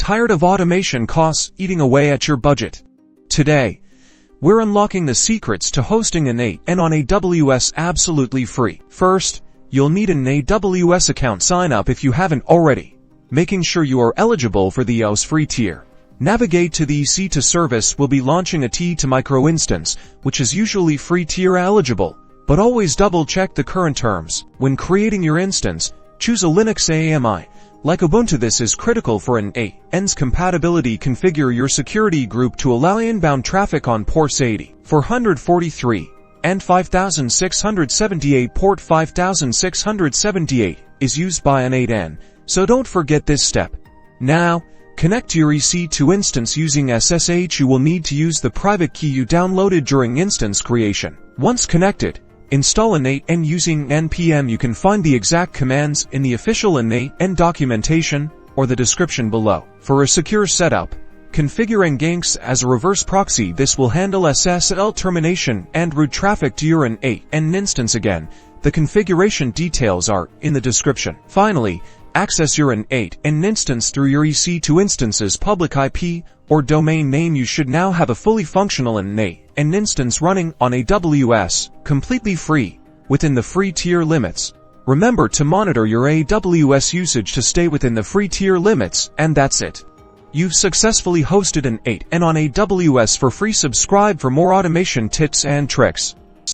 Tired of automation costs eating away at your budget? Today, we're unlocking the secrets to hosting N8n on AWS absolutely free. First, you'll need an AWS account sign-up if you haven't already, making sure you are eligible for the AWS free tier. Navigate to the EC2 service. We'll be launching a T2 micro instance, which is usually free tier eligible, but always double-check the current terms. When creating your instance, choose a Linux AMI. Like Ubuntu, this is critical for N8n's compatibility. Configure your security group to allow inbound traffic on ports 80,443 and 5678. Port 5678 is used by N8n, so don't forget this step. Now, connect to your EC2 instance using SSH. You will need to use the private key you downloaded during instance creation. Once connected, install N8n using npm. You can find the exact commands in the official N8n documentation or the description below. For a secure setup, configure nginx as a reverse proxy. This will handle SSL termination and route traffic to your N8n instance. Again, the configuration details are in the description. Finally, access your N8n instance through your EC2 instance's public IP or domain name. You should now have a fully functional N8n instance running on AWS, completely free, within the free tier limits. Remember to monitor your AWS usage to stay within the free tier limits, and that's it. You've successfully hosted N8n on AWS for free. Subscribe for more automation tips and tricks.